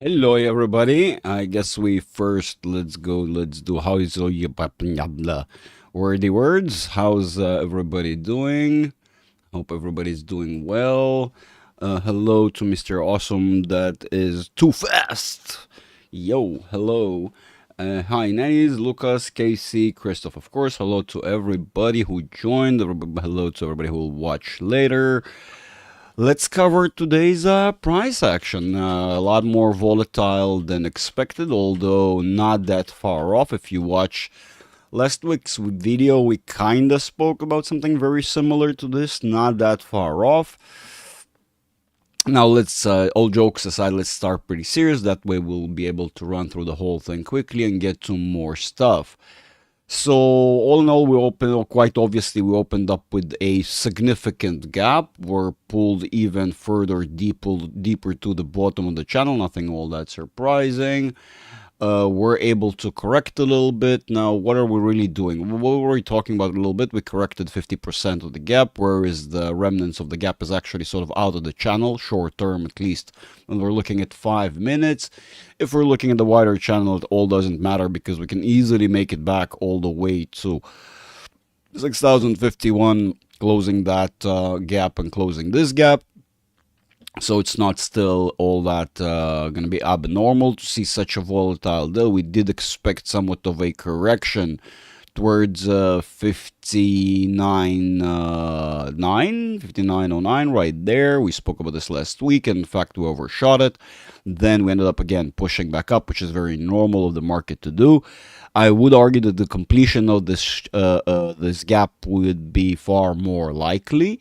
Hello, everybody. I guess let's do how is wordy words. How's everybody doing? Hope everybody's doing well. Hello to Mr. Awesome that is too fast. Yo, hello. Hi, Nannies, Lucas, Casey, Christoph, of course. Hello to everybody who joined. Hello to everybody who will watch later. Let's cover today's price action. A lot more volatile than expected, although not that far off. If you watch last week's video, we kind of spoke about something very similar to this, not that far off. Now, all jokes aside, let's start pretty serious. That way, we'll be able to run through the whole thing quickly and get to more stuff. So all in all, quite obviously, we opened up with a significant gap. We're pulled even further deeper to the bottom of the channel. Nothing all that surprising. We're able to correct a little bit. Now, what are we really doing? What were we talking about a little bit? We corrected 50% of the gap, whereas the remnants of the gap is actually sort of out of the channel, short term at least, when we're looking at 5 minutes. If we're looking at the wider channel, it all doesn't matter because we can easily make it back all the way to 6,051, closing that gap and closing this gap. So it's not still all that going to be abnormal to see such a volatile deal. We did expect somewhat of a correction towards 59.09 right there. We spoke about this last week, and in fact we overshot it. Then we ended up again pushing back up, which is very normal of the market to do. I would argue that the completion of this gap would be far more likely.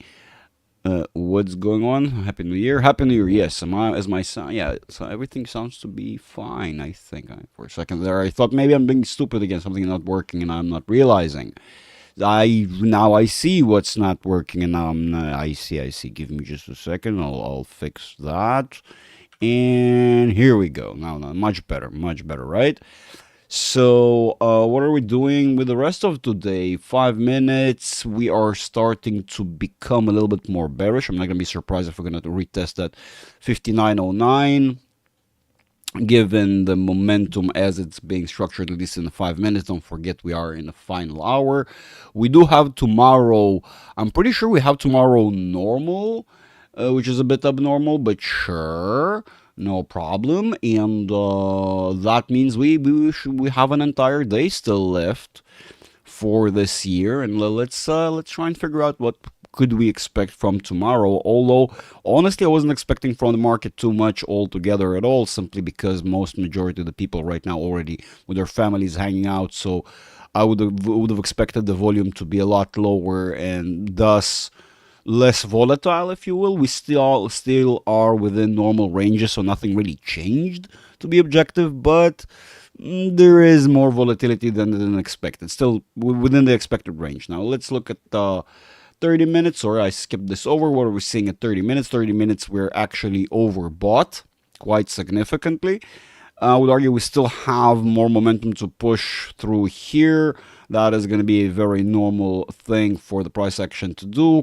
What's going on? Happy New Year. Happy New Year. Yes. As my son. Yeah. So everything sounds to be fine. I think for a second there, I thought maybe I'm being stupid again. Something not working, and I'm not realizing. I see what's not working, and now I see. Give me just a second. I'll fix that. And here we go. Now, much better. Much better, right? So, what are we doing with the rest of today? 5 minutes. We are starting to become a little bit more bearish. I'm not going to be surprised if we're going to retest that 59.09. Given the momentum as it's being structured, at least in the 5 minutes. Don't forget, we are in the final hour. We do have tomorrow. I'm pretty sure we have tomorrow normal, which is a bit abnormal, but sure. No problem, and that means we have an entire day still left for this year, and let's try and figure out what could we expect from tomorrow. Although honestly, I wasn't expecting from the market too much altogether at all, simply because majority of the people right now already with their families hanging out. So I would have expected the volume to be a lot lower and thus less volatile, if you will. We still are within normal ranges, so nothing really changed, to be objective, but there is more volatility than expected. Still within the expected range. Now let's look at 30 minutes, or I skipped this over. What are we seeing at 30 minutes? 30 minutes, we're actually overbought quite significantly. I would argue we still have more momentum to push through here. That is going to be a very normal thing for the price action to do,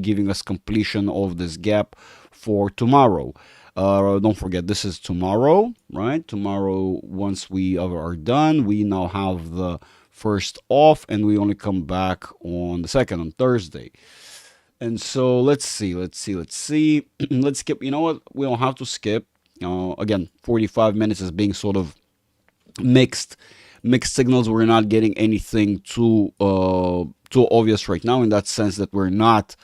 giving us completion of this gap for tomorrow. Don't forget, this is tomorrow, right? Tomorrow, once we are done, we now have the first off, and we only come back on the second, on Thursday. And so let's see. Let's skip. You know what? We don't have to skip. Again, 45 minutes is being sort of mixed signals. We're not getting anything too obvious right now, in that sense that we're not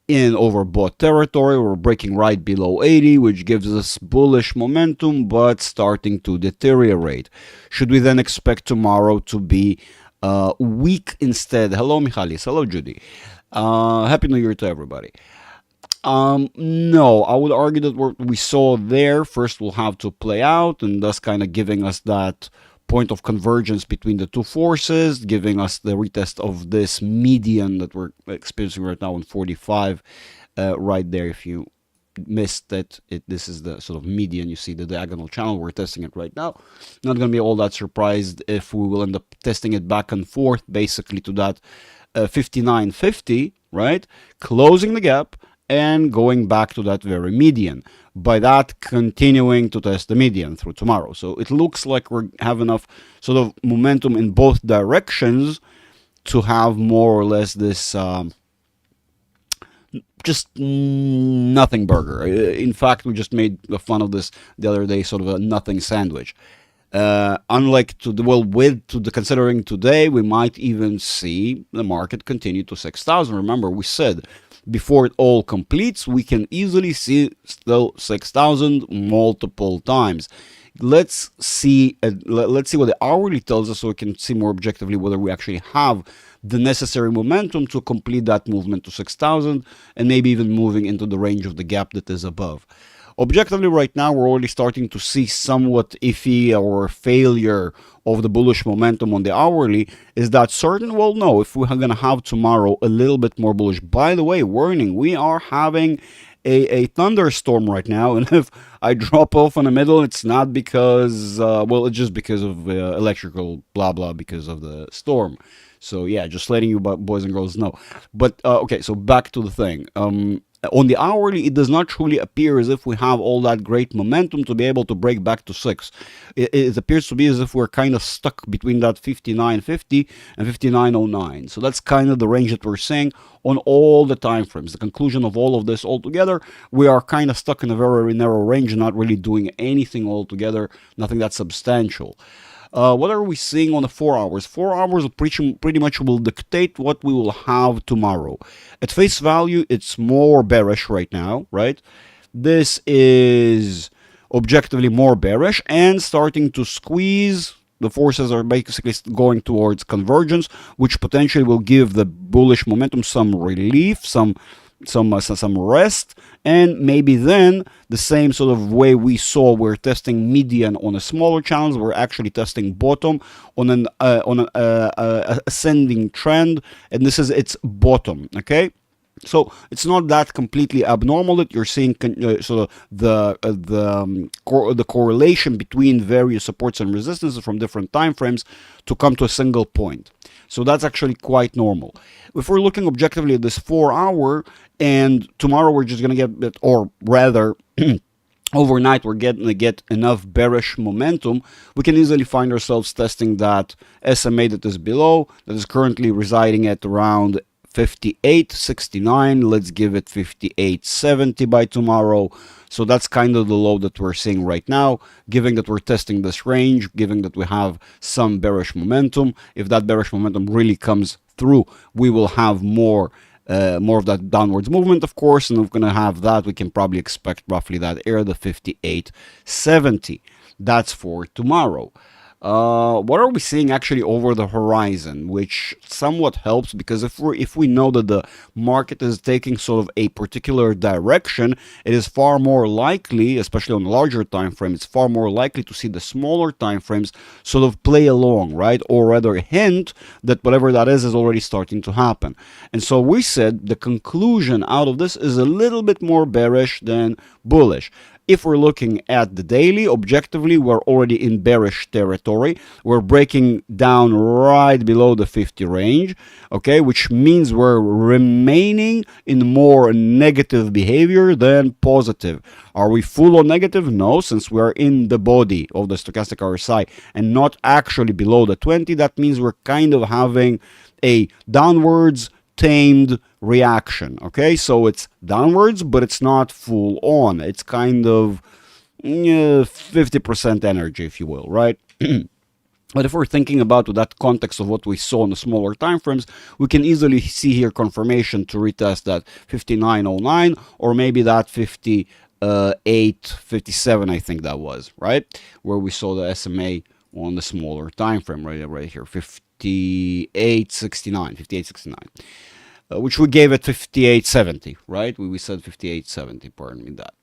in overbought territory. We're breaking right below 80, which gives us bullish momentum, but starting to deteriorate. Should we then expect tomorrow to be weak instead? Hello, Michalis. Hello, Judy. Happy New Year to everybody. No, I would argue that what we saw there first will have to play out, and thus kind of giving us that point of convergence between the two forces, giving us the retest of this median that we're experiencing right now in 45, right there. If you missed it, this is the sort of median. You see the diagonal channel. We're testing it right now. Not going to be all that surprised if we will end up testing it back and forth, basically to that 59.50, right? Closing the gap and going back to that very median. By that, continuing to test the median through tomorrow. So it looks like we have enough sort of momentum in both directions to have more or less this just nothing burger. In fact, we just made fun of this the other day, sort of a nothing sandwich. Unlike considering today, we might even see the market continue to 6,000. Remember, we said before it all completes, we can easily see still 6,000 multiple times. Let's see what the hourly tells us, so we can see more objectively whether we actually have the necessary momentum to complete that movement to 6,000 and maybe even moving into the range of the gap that is above. Objectively, right now, we're already starting to see somewhat iffy or failure of the bullish momentum on the hourly. Is that certain? Well, no. If we're going to have tomorrow a little bit more bullish, by the way, warning, we are having a thunderstorm right now, and if I drop off in the middle, it's not because, it's just because of electrical blah blah because of the storm. So yeah, just letting you boys and girls know. But okay, so back to the thing. On the hourly, it does not truly appear as if we have all that great momentum to be able to break back to 6. It appears to be as if we're kind of stuck between that 59.50 and 59.09. So that's kind of the range that we're seeing on all the time frames. The conclusion of all of this altogether, we are kind of stuck in a very narrow range, not really doing anything altogether, nothing that substantial. What are we seeing on the 4 hours? 4 hours pretty much will dictate what we will have tomorrow. At face value, it's more bearish right now, right? This is objectively more bearish and starting to squeeze. The forces are basically going towards convergence, which potentially will give the bullish momentum some relief, some rest, and maybe then the same sort of way we saw we're testing median on a smaller channels, we're actually testing bottom on an ascending trend, and this is its bottom. Okay, so it's not that completely abnormal that you're seeing sort of the correlation between various supports and resistances from different time frames to come to a single point. So that's actually quite normal. If we're looking objectively at this 4 hour, and tomorrow we're just going to get, or rather overnight we're going to get enough bearish momentum, we can easily find ourselves testing that SMA that is below, that is currently residing at around 58.69. Let's give it 58.70 by tomorrow. So that's kind of the low that we're seeing right now, given that we're testing this range, given that we have some bearish momentum. If that bearish momentum really comes through, we will have more of that downwards movement, of course, and if we're going to have that, we can probably expect roughly that area, the 58.70. That's for tomorrow. What are we seeing actually over the horizon, which somewhat helps, because if we know that the market is taking sort of a particular direction, it is far more likely, especially on a larger time frame, it's far more likely to see the smaller time frames sort of play along, right? Or rather hint that whatever that is already starting to happen. And so we said the conclusion out of this is a little bit more bearish than bullish. If we're looking at the daily, objectively, we're already in bearish territory. We're breaking down right below the 50 range, okay, which means we're remaining in more negative behavior than positive. Are we full on negative? No, since we're in the body of the stochastic RSI and not actually below the 20, that means we're kind of having a downwards tamed reaction. Okay, so it's downwards, but it's not full on. It's kind of 50% energy, if you will, right? But if we're thinking about that context of what we saw in the smaller time frames, we can easily see here confirmation to retest that 59.09 or maybe that 58.57, I think that was, right? Where we saw the SMA on the smaller time frame right here, 58.69, which we gave it 58.70, right? We said 58.70, pardon me that.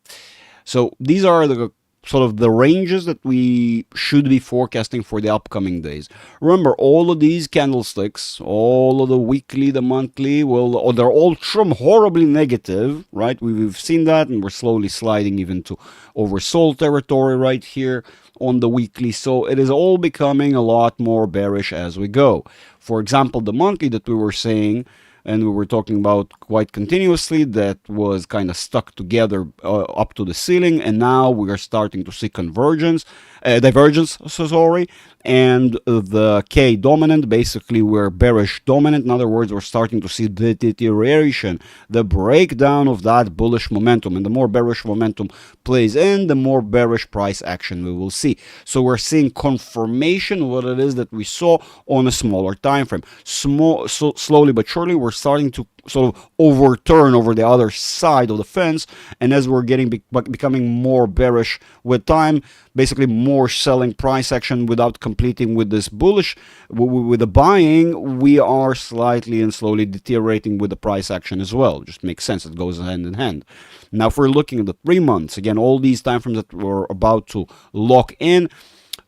So these are the sort of the ranges that we should be forecasting for the upcoming days. Remember, all of these candlesticks, all of the weekly, the monthly, they're all horribly negative, right? We've seen that, and we're slowly sliding even to oversold territory right here on the weekly. So it is all becoming a lot more bearish as we go. For example, the monthly that we were saying, and we were talking about quite continuously, that was kind of stuck together up to the ceiling, and now we are starting to see divergence, so sorry, and the K dominant, basically we're bearish dominant. In other words, we're starting to see the deterioration, the breakdown of that bullish momentum, and the more bearish momentum plays in, the more bearish price action we will see. So we're seeing confirmation of what it is that we saw on a smaller time frame. Slowly but surely, we're starting to sort of overturn over the other side of the fence, and as we're becoming more bearish with time, basically more selling price action without completing with this bullish, with the buying, we are slightly and slowly deteriorating with the price action as well. Just makes sense, it goes hand in hand. Now if we're looking at the 3 months, again, all these time frames that we're about to lock in,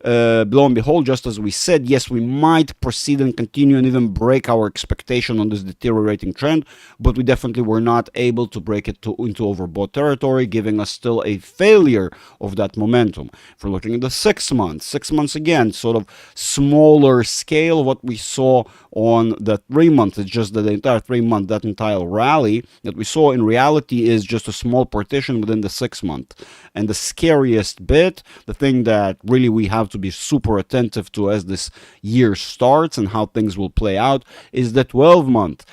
lo and behold, just as we said, yes, we might proceed and continue and even break our expectation on this deteriorating trend, but we definitely were not able to break it into overbought territory, giving us still a failure of that momentum. If we're looking at the 6 months, 6 months again, sort of smaller scale of what we saw on the 3 months. It's just that the entire 3 month, that entire rally that we saw in reality is just a small partition within the 6 month. And the scariest bit, the thing that really we have to be super attentive to as this year starts and how things will play out, is the 12 month,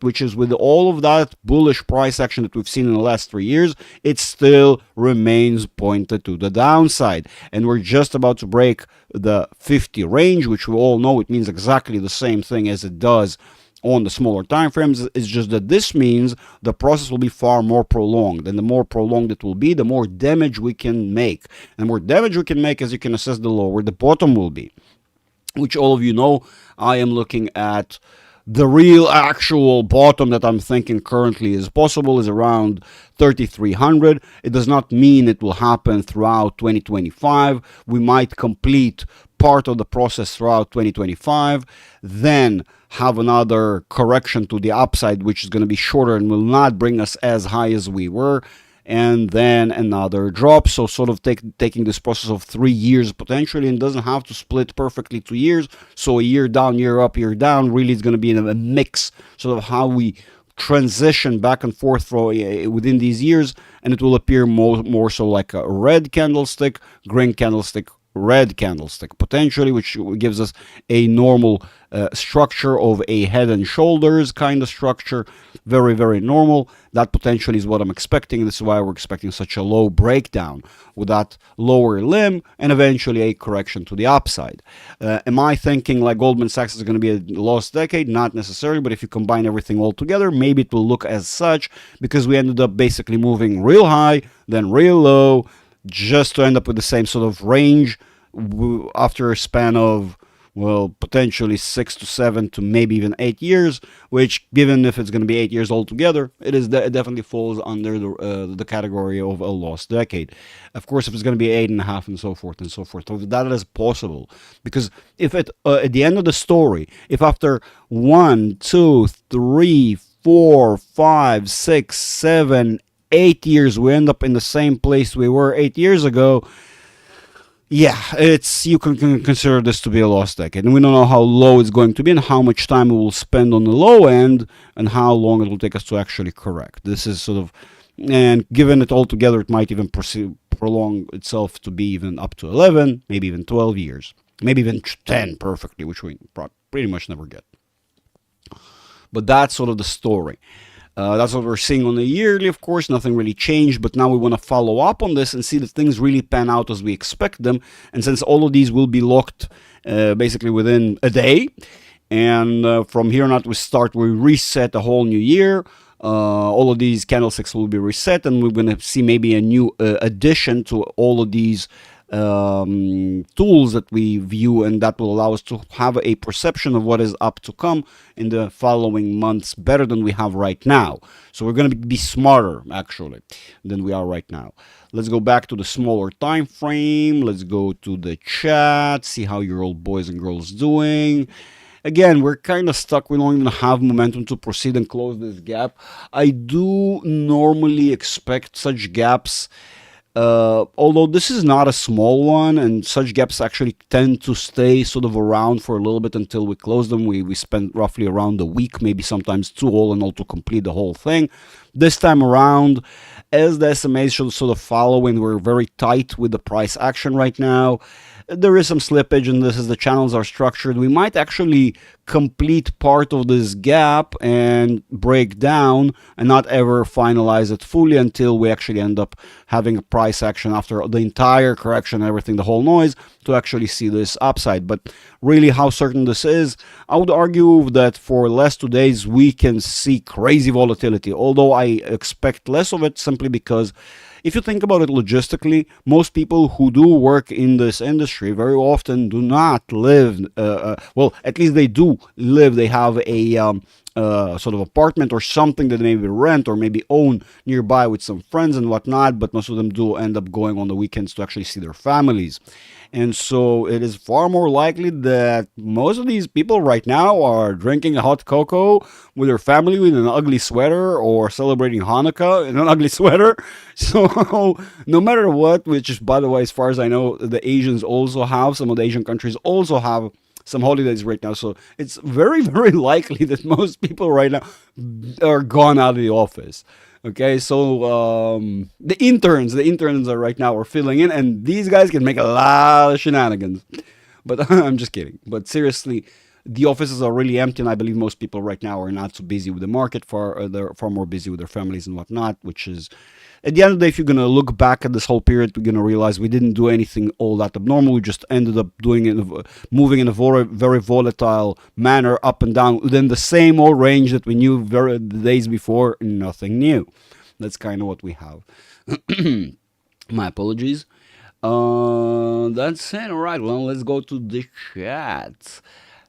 which is with all of that bullish price action that we've seen in the last 3 years, it still remains pointed to the downside. And we're just about to break the 50 range, which we all know it means exactly the same thing as it does on the smaller time frames. It's just that this means the process will be far more prolonged, and the more prolonged it will be, the more damage we can make. And the more damage we can make, as you can assess, the lower the bottom will be, which all of you know. I am looking at the real actual bottom that I'm thinking currently is possible is around 3,300. It does not mean it will happen throughout 2025. We might complete part of the process throughout 2025, then have another correction to the upside, which is going to be shorter and will not bring us as high as we were, and then another drop. So sort of taking this process of 3 years potentially, and doesn't have to split perfectly 2 years. So a year down, year up, year down. Really, it's going to be in a mix, sort of how we transition back and forth within these years, and it will appear more so like a red candlestick, green candlestick, red candlestick potentially, which gives us a normal structure of a head and shoulders kind of structure. Very, very normal. That potentially is what I'm expecting. This is why we're expecting such a low breakdown with that lower limb and eventually a correction to the upside. Am I thinking like Goldman Sachs is going to be a lost decade? Not necessarily, but if you combine everything all together, maybe it will look as such, because we ended up basically moving real high, then real low, just to end up with the same sort of range after a span of, well, potentially 6 to 7 to maybe even 8 years, which, given if it's going to be 8 years altogether, it definitely falls under the category of a lost decade. Of course, if it's going to be 8.5 and so forth and so forth, so that is possible. Because if at the end of the story, if after 1, 2, 3, 4, 5, 6, 7, 8 years we end up in the same place we were 8 years ago, yeah, you can consider this to be a lost decade. And we don't know how low it's going to be and how much time we will spend on the low end and how long it will take us to actually correct. This is sort of, and given it all together, it might even prolong itself to be even up to 11, maybe even 12 years, maybe even 10 perfectly, which we pretty much never get. But that's sort of the story. That's what we're seeing on the yearly. Of course, nothing really changed, but now we want to follow up on this and see that things really pan out as we expect them. And since all of these will be locked basically within a day, and from here on out we reset a whole new year. All of these candlesticks will be reset, and we're going to see maybe a new addition to all of these tools that we view, and that will allow us to have a perception of what is up to come in the following months better than we have right now. So we're going to be smarter actually than we are right now. Let's go back to the smaller time frame. Let's go to the chat, see how your old boys and girls doing. Again, we're kind of stuck. We don't even have momentum to proceed and close this gap. I do normally expect such gaps Although this is not a small one, and such gaps actually tend to stay sort of around for a little bit until we close them. We spend roughly around a week, maybe sometimes two, all in all, to complete the whole thing. This time around, as the SMAs should sort of follow, and we're very tight with the price action right now, there is some slippage, and this is the channels are structured. We might actually complete part of this gap and break down and not ever finalize it fully until we actually end up having a price action after the entire correction, everything, the whole noise, to actually see this upside. But really, how certain this is, I would argue that for the last 2 days we can see crazy volatility, although I expect less of it simply because if you think about it logistically, most people who do work in this industry very often do not live, well, at least they do live, they have a sort of apartment or something that they maybe rent or maybe own nearby with some friends and whatnot, but most of them do end up going on the weekends to actually see their families. And so it is far more likely that most of these people right now are drinking a hot cocoa with their family with an ugly sweater, or celebrating Hanukkah in an ugly sweater. So no matter what, which is, by the way, as far as I know, the Asians also have, some of the Asian countries also have some holidays right now. So it's very, very likely that most people right now are gone out of the office. Okay, so the interns are right now are filling in, and these guys can make a lot of shenanigans. But I'm just kidding. But seriously, the offices are really empty, and I believe most people right now are not so busy with the market. They're far more busy with their families and whatnot. Which is, at the end of the day, if you're gonna look back at this whole period, we're gonna realize we didn't do anything all that abnormal. We just ended up doing it, moving in a very, very volatile manner, up and down within the same old range that we knew the days before. Nothing new. That's kind of what we have. My apologies. That's it. All right. Well, let's go to the chat.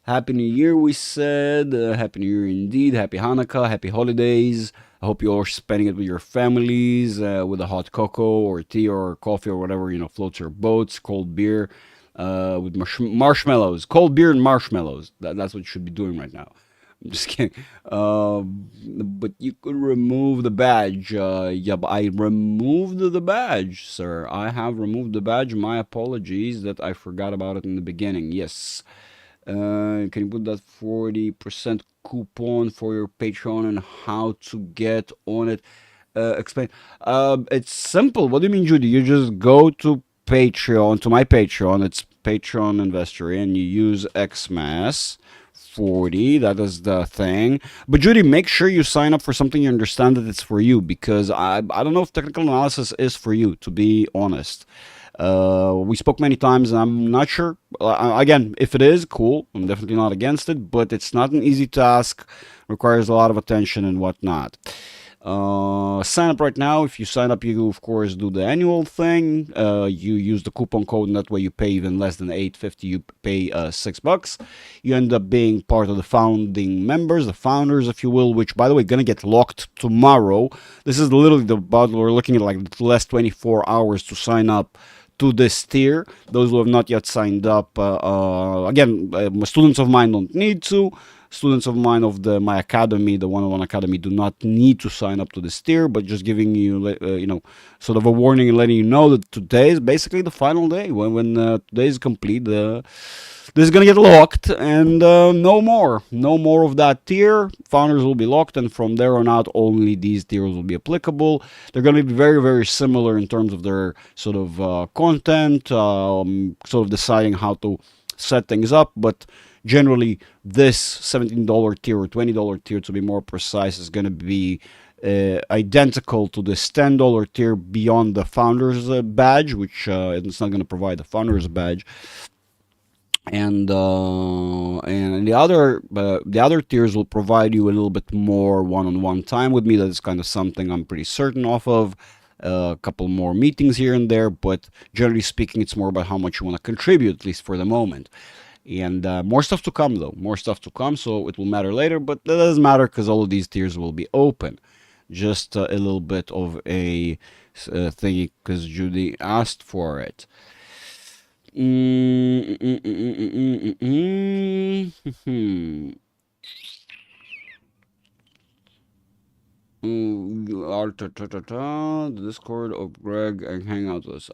Happy New Year, we said. Happy New Year indeed. Happy Hanukkah. Happy holidays. I hope you're spending it with your families, with a hot cocoa or tea or coffee or whatever, floats your boats, cold beer, with marshmallows. Cold beer and marshmallows. That's what you should be doing right now. I'm just kidding. But you could remove the badge. Yeah, but I removed the badge, sir. I have removed the badge. My apologies that I forgot about it in the beginning. Yes. Can you put that 40% coupon for your Patreon and how to get on it? Explain. It's simple. What do you mean, Judy? You just go to Patreon, to my Patreon. It's Patreon Investor, and you use XMAS 40. That is the thing. But Judy, make sure you sign up for something you understand that it's for you, because I don't know if technical analysis is for you, to be honest. We spoke many times, and I'm not sure. Again, if it is, cool. I'm definitely not against it, but it's not an easy task. Requires a lot of attention and whatnot. Sign up right now. If you sign up, you of course do the annual thing. You use the coupon code, and that way you pay even less than $8.50. You pay $6. You end up being part of the founding members, the founders, if you will. Which, by the way, gonna get locked tomorrow. This is literally we're looking at like the last 24 hours to sign up to this tier. Those who have not yet signed up, again, students of mine don't need to. Students of mine of my academy, the one-on-one academy, do not need to sign up to this tier, but just giving you, sort of a warning and letting you know that today is basically the final day. When today is complete, this is gonna get locked, and no more of that tier. Founders will be locked, and from there on out, only these tiers will be applicable. They're gonna be very, very similar in terms of their sort of content, sort of deciding how to set things up, but generally this $17 tier or $20 tier, to be more precise, is going to be identical to this $10 tier beyond the founders badge, which it's not going to provide the founders badge. And the other tiers will provide you a little bit more one-on-one time with me. That is kind of something I'm pretty certain of. A couple more meetings here and there, but generally speaking, it's more about how much you want to contribute, at least for the moment. And more stuff to come, though. More stuff to come, so it will matter later, but that doesn't matter because all of these tiers will be open. Just a little bit of a thingy because Judy asked for it. Our The Discord of Greg and Hangout was.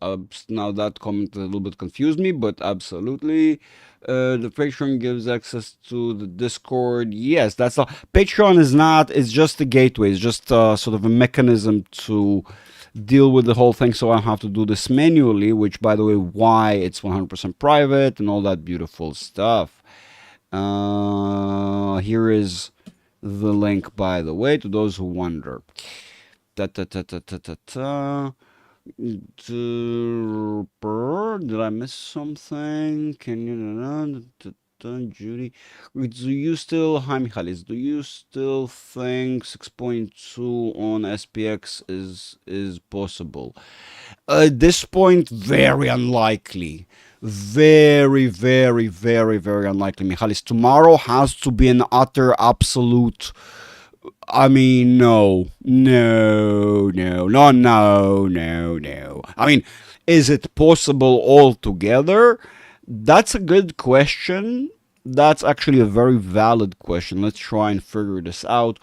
Now that comment a little bit confused me, but absolutely. The Patreon gives access to the Discord. Yes, that's all. Patreon is not. It's just a gateway. It's just sort of a mechanism to deal with the whole thing, so I don't have to do this manually. Which, by the way, why it's 100% private and all that beautiful stuff. Here is the link, by the way, to those who wonder. Did I miss something? Can you Judy? Do you still, hi Michalis, do you still think 6.2 on SPX is possible? At this point, very unlikely. Very, very, very, very unlikely, Michalis. Tomorrow has to be an utter, absolute. I mean, no. I mean, is it possible altogether? That's a good question. That's actually a very valid question. Let's try and figure this out.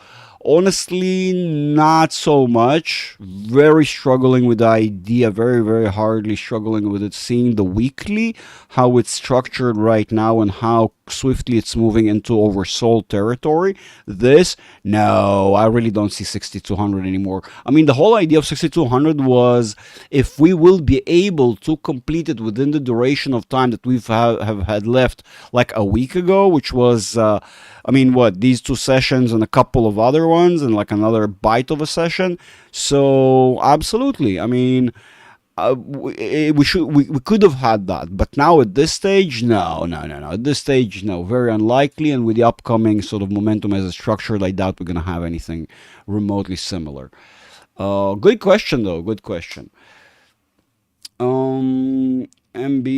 Honestly, not so much. Very struggling with the idea, very, very hardly struggling with it. Seeing the weekly, how it's structured right now and how swiftly it's moving into oversold territory. This, no, I really don't see 6,200 anymore. I mean, the whole idea of 6,200 was if we will be able to complete it within the duration of time that we've have had left, like a week ago, which was, I mean, what, these two sessions and a couple of other ones and like another bite of a session. So absolutely, I mean, we could have had that, but now at this stage, no. At this stage, no, very unlikely. And with the upcoming sort of momentum as a structured, I doubt we're gonna have anything remotely similar. Good question though. Good question. MB,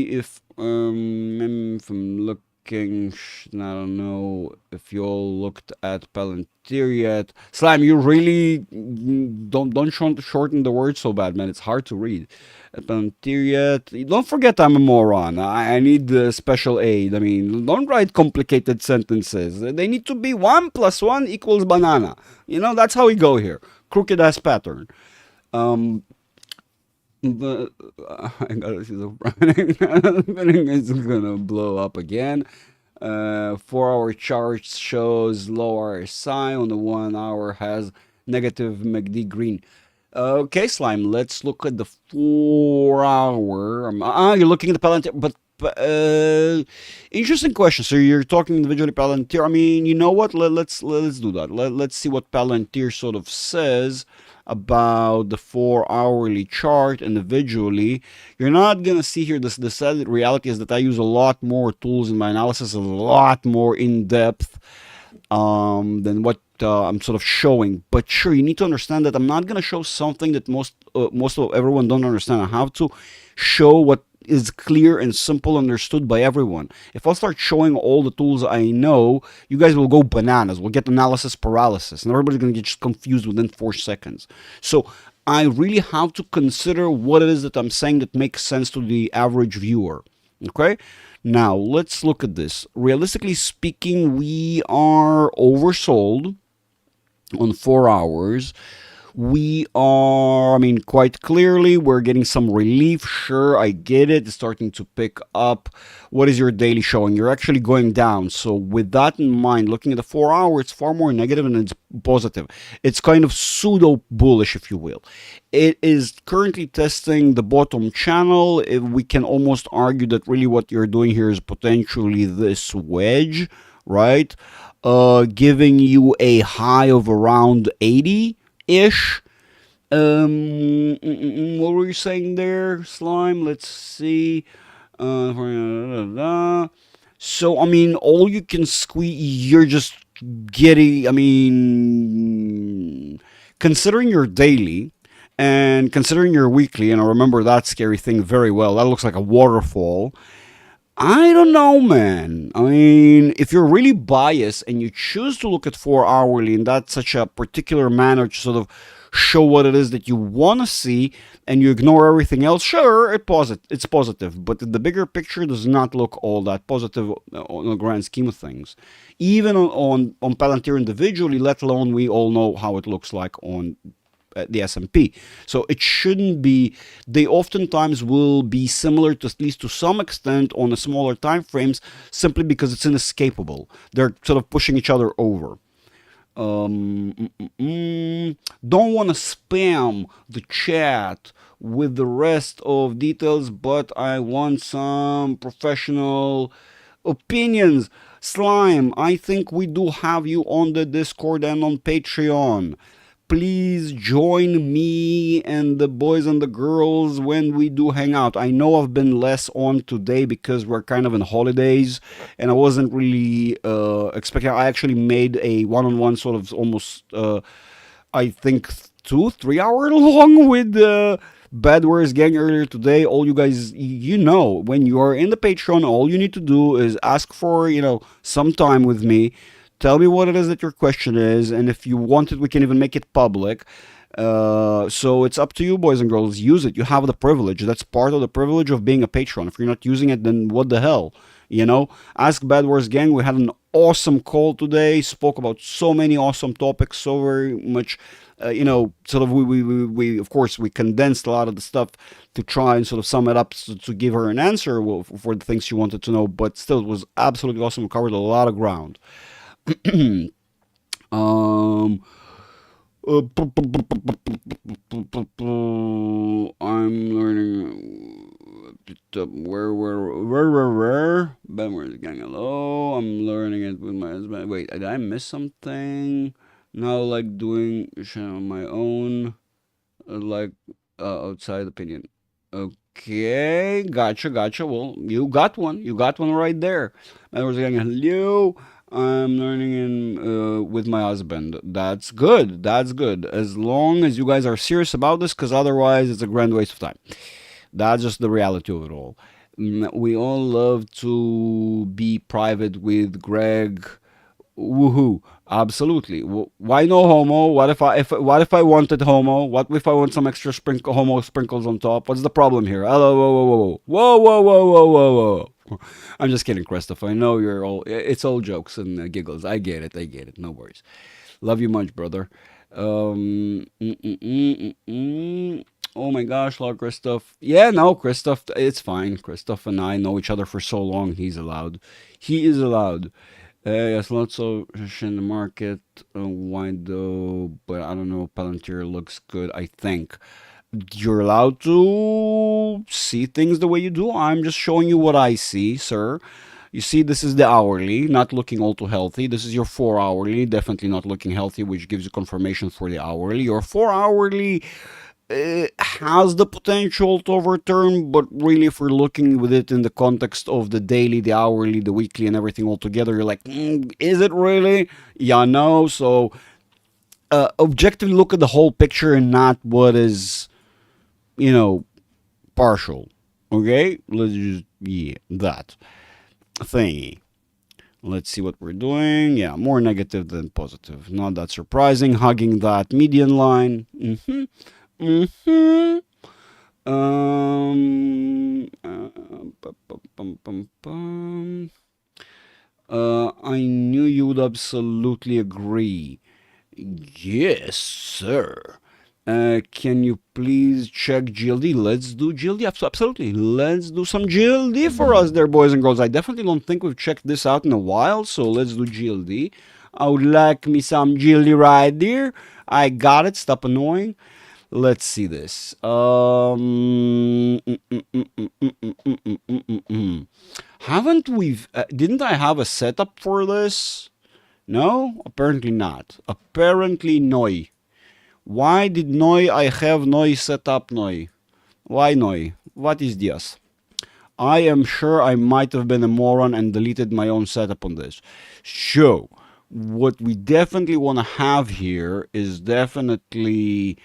if I'm looking, I don't know if you all looked at Palantir yet. Slime, you really don't shorten the word so bad, man. It's hard to read. At Palantir yet. Don't forget I'm a moron. I need special aid. I mean, don't write complicated sentences. They need to be 1 + 1 = banana. You know, that's how we go here. Crooked ass pattern. But I gotta see the running is gonna blow up again. 4-hour chart shows low RSI, on the 1 hour has negative MACD green. Okay, Slime, let's look at the 4-hour. You're looking at the Palantir, but interesting question. So you're talking individually Palantir. I mean, you know what? Let's do that. Let's see what Palantir sort of says about the 4-hourly chart individually. You're not gonna see here this. The sad reality is that I use a lot more tools in my analysis, a lot more in depth than what I'm sort of showing. But sure, you need to understand that I'm not gonna show something that most of everyone don't understand. I have to show what is clear and simple, understood by everyone. If I start showing all the tools I know, you guys will go bananas. We'll get analysis paralysis, and everybody's gonna get just confused within 4 seconds. So I really have to consider what it is that I'm saying that makes sense to the average viewer. Okay? Now let's look at this. Realistically speaking, we are oversold on 4 hours. We are, I mean, quite clearly, we're getting some relief. Sure, I get it. It's starting to pick up. What is your daily showing? You're actually going down. So with that in mind, looking at the 4 hour, it's far more negative than it's positive. It's kind of pseudo bullish, if you will. It is currently testing the bottom channel. We can almost argue that really what you're doing here is potentially this wedge, right? Giving you a high of around 80-ish. What were you saying there, Slime? Let's see. So, I mean, all you can squeeze, you're just getting, I mean, considering your daily and considering your weekly, and I remember that scary thing very well. That looks like a waterfall. I don't know, man. I mean, if you're really biased and you choose to look at 4 hourly in that such a particular manner to sort of show what it is that you want to see and you ignore everything else, sure, it's positive. But the bigger picture does not look all that positive on the grand scheme of things. Even on Palantir individually, let alone we all know how it looks like on the S&P. So it shouldn't be. They oftentimes will be similar to at least to some extent on the smaller time frames, simply because it's inescapable. They're sort of pushing each other over. Don't want to spam the chat with the rest of details, but I want some professional opinions. Slime, I think we do have you on the Discord and on Patreon. Please join me and the boys and the girls when we do hang out. I know I've been less on today because we're kind of in holidays and I wasn't really expecting. I actually made a one-on-one sort of almost, I think, 2-3 hour long with Bad Words Gang earlier today. All you guys, when you are in the Patreon, all you need to do is ask for, some time with me. Tell me what it is that your question is, and if you want it, we can even make it public. So it's up to you, boys and girls. Use it. You have the privilege. That's part of the privilege of being a patron. If you're not using it, then what the hell? Ask Bad Wars Gang. We had an awesome call today. Spoke about so many awesome topics, so very much. Sort of we of course we condensed a lot of the stuff to try and sort of sum it up to give her an answer for the things she wanted to know. But still, it was absolutely awesome. We covered a lot of ground. I'm learning where Ben, where's gang? Hello, I'm learning it with my husband. Wait, did I miss something? Now, like doing on my own, like outside opinion. Okay, gotcha. Well, you got one. You got one right there. Ben, where's gang? Hello. I'm learning with my husband. That's good. That's good. As long as you guys are serious about this, because otherwise it's a grand waste of time. That's just the reality of it all. We all love to be private with Greg. Woohoo! Absolutely. Why no homo? What if I wanted homo? What if I want some extra homo sprinkles on top? What's the problem here? Hello, whoa. I'm just kidding, Christoph. I know it's all jokes and giggles. I get it. No worries. Love you much, brother. Oh my gosh, Lord Christoph. Yeah, no, Christoph, it's fine. Christoph and I know each other for so long. He is allowed. Yes, lots of in the market. Why though? But I don't know. Palantir looks good, I think. You're allowed to see things the way you do. I'm just showing you what I see, sir. You see, this is the hourly, not looking all too healthy. This is your 4 hourly, definitely not looking healthy, which gives you confirmation for the hourly. Your 4 hourly has the potential to overturn, but really, if we're looking with it in the context of the daily, the hourly, the weekly, and everything all together, you're like, is it really? Yeah, no. So, objectively look at the whole picture and not what is, partial. Okay? Let's just, that thingy. Let's see what we're doing. Yeah, more negative than positive. Not that surprising. Hugging that median line. I knew you would absolutely agree. Yes, sir. Can you please check GLD? Let's do GLD. Absolutely. Let's do some GLD for us there, boys and girls. I definitely don't think we've checked this out in a while, so let's do GLD. I would like me some GLD right there. I got it. Stop annoying. Let's see this. Haven't we... didn't I have a setup for this? No? Apparently not. Apparently no. Why did I have set up Why no? What is this? I am sure I might have been a moron and deleted my own setup on this. So, what we definitely want to have here is definitely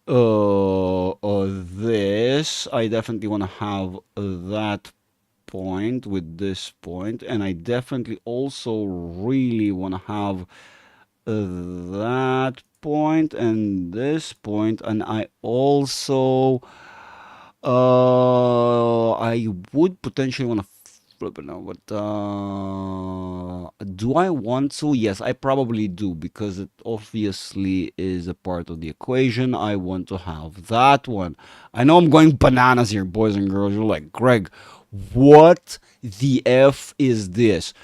this. I definitely want to have that point with this point, and I definitely also really want to have that point and this point, and I also I would potentially want to flip it now, but Do I want to? Yes, I probably do, because it obviously is a part of the equation. I want to have that one. I know I'm going bananas here, boys and girls. You're like, Greg, what the F is this?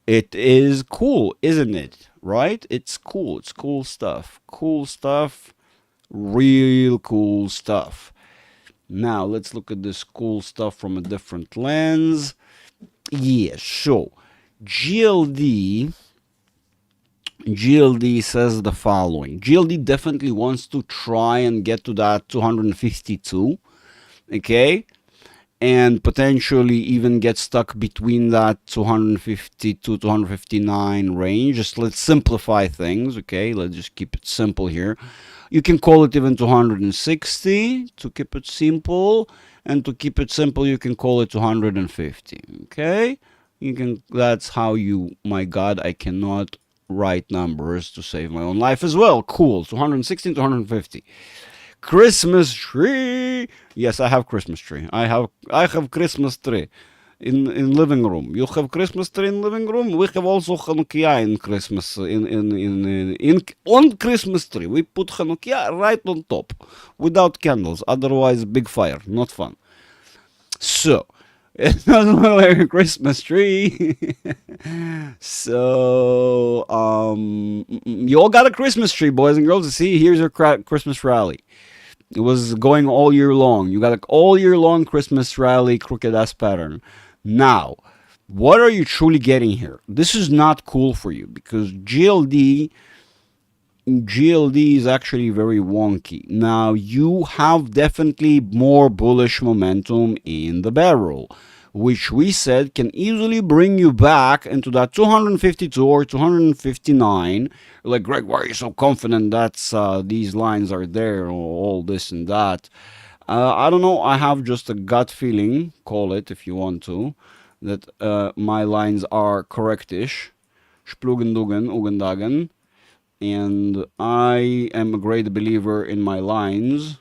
It is cool, isn't it? Right? It's cool. It's cool stuff. Cool stuff. Real cool stuff. Now, let's look at this cool stuff from a different lens. Yeah, so GLD says the following. GLD definitely wants to try and get to that 252, okay? And potentially even get stuck between that 252 259 range. Just let's simplify things, okay? Let's just keep it simple here. You can call it even 260 to keep it simple, and to keep it simple you can call it 250, okay? You can, that's how you, my god, I cannot write numbers to save my own life as well. Cool. 260 to 250. Christmas tree. Yes, I have Christmas tree. I have Christmas tree in living room. You have Christmas tree in living room. We have also Hanukkah in Christmas in on Christmas tree. We put Hanukkah right on top without candles. Otherwise, big fire. Not fun. So it doesn't look like a Christmas tree. So you all got a Christmas tree, boys and girls. See, here's your Christmas rally. It was going all year long. You got an all year long Christmas rally, crooked ass pattern. Now, what are you truly getting here? This is not cool for you, because GLD is actually very wonky. Now, you have definitely more bullish momentum in the barrel, which we said can easily bring you back into that 252 or 259. Like, Greg, why are you so confident that these lines are there, or all this and that? I don't know. I have just a gut feeling, call it if you want to, that my lines are correctish. Splugendugen, Ugendagen. And I am a great believer in my lines.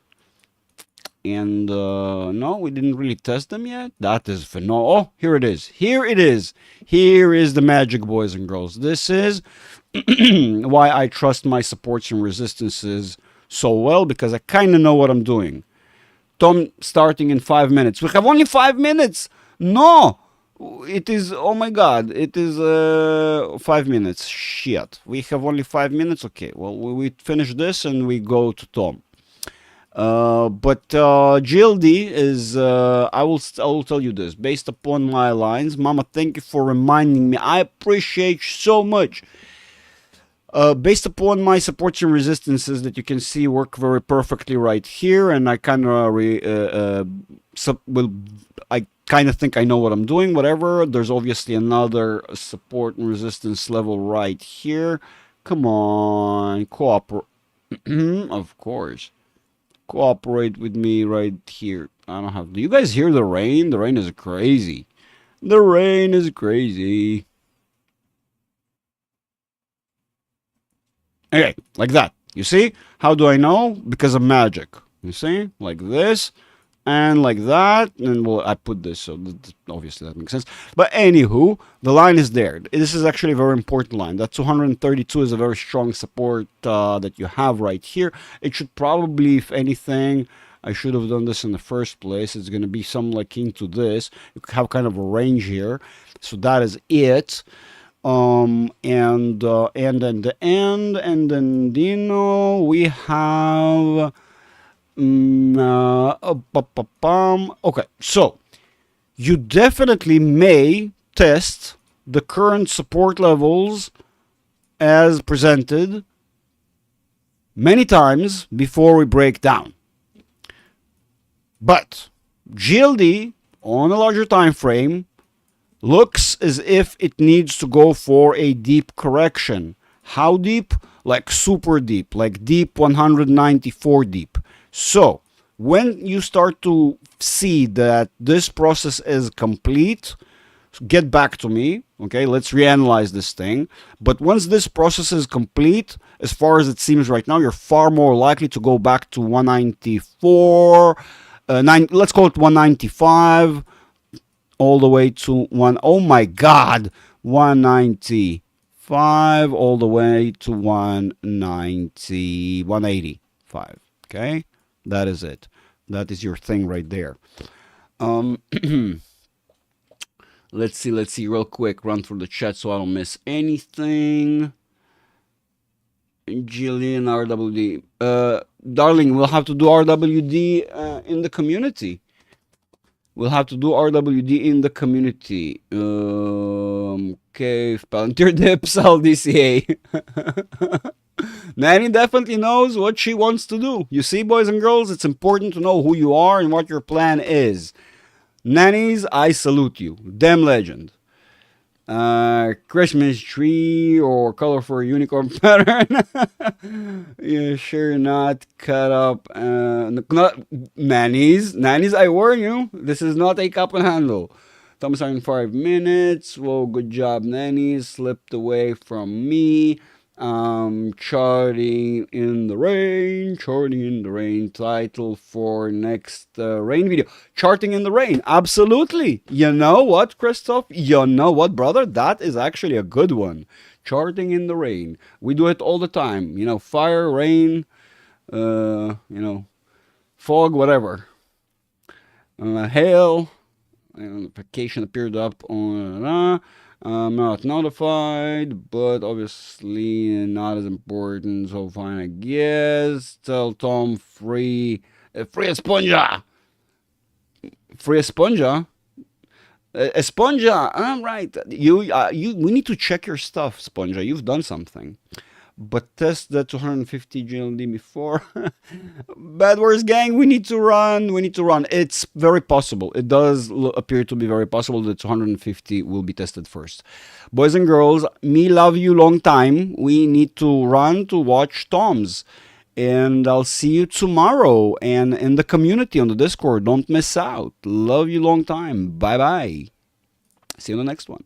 And no, we didn't really test them yet. That is phenomenal. Oh, here it is. Here it is. Here is the magic, boys and girls. This is why I trust my supports and resistances so well, because I kind of know what I'm doing. Tom starting in 5 minutes. We have only 5 minutes. No, it is, oh my god, it is 5 minutes. Shit, we have only 5 minutes. Okay, well, we finish this and we go to Tom. But GLD is, I will tell you this, based upon my lines. Mama, thank you for reminding me. I appreciate you so much. Based upon my supports and resistances that you can see work very perfectly right here, and I kind of I kind of think I know what I'm doing. Whatever. There's obviously another support and resistance level right here. Come on, cooperate. Of course. Cooperate with me right here. I don't have. Do you guys hear the rain? The rain is crazy. The rain is crazy. Okay, like that. You see? How do I know? Because of magic. You see? Like this. And like that. And well, I put this, so obviously that makes sense. But anywho, the line is there. This is actually a very important line. That 232 is a very strong support that you have right here. It should probably, if anything, I should have done this in the first place. It's going to be something like into this. You have kind of a range here. So that is it. And then the end, and then Dino, we have okay, so you definitely may test the current support levels as presented many times before we break down. But GLD on a larger time frame looks as if it needs to go for a deep correction. How deep? Like super deep, like deep 194 deep. So when you start to see that this process is complete, get back to me. Okay, let's reanalyze this thing. But once this process is complete, as far as it seems right now, you're far more likely to go back to 194, let's call it 195, all the way to one. Oh my god, 195 all the way to 185. Okay, that is it. That is your thing right there. Let's see real quick, run through the chat so I don't miss anything. Jillian RWD, darling, we'll have to do RWD in the community. We'll have to do RWD in the community. Okay, Palantir Dips, LDCA. Nanny definitely knows what she wants to do. You see, boys and girls, it's important to know who you are and what your plan is. Nannies, I salute you. Damn legend. Christmas tree or color for a unicorn pattern. Yeah, sure, not cut up. Not nannies. Nannies, I warn you, this is not a cup and handle. Thumbs are in 5 minutes. Whoa, good job, nannies. Slipped away from me. Charting in the rain. Title for next rain video. Charting in the rain. Absolutely. You know what, Christoph? You know what, brother? That is actually a good one. Charting in the rain. We do it all the time. You know, fire, rain, you know, fog, whatever. Hail. Notification appeared up on. I'm not notified, but obviously not as important, so fine, I guess. Tell Tom free Esponja. Free Esponja? Esponja, I'm right. We need to check your stuff, Sponja. You've done something. But test the 250 GLD before. Bad Words Gang, we need to run. It's very possible. It does appear to be very possible that 250 will be tested first. Boys and girls, me love you long time. We need to run to watch Tom's. And I'll see you tomorrow. And in the community on the Discord, don't miss out. Love you long time. Bye-bye. See you in the next one.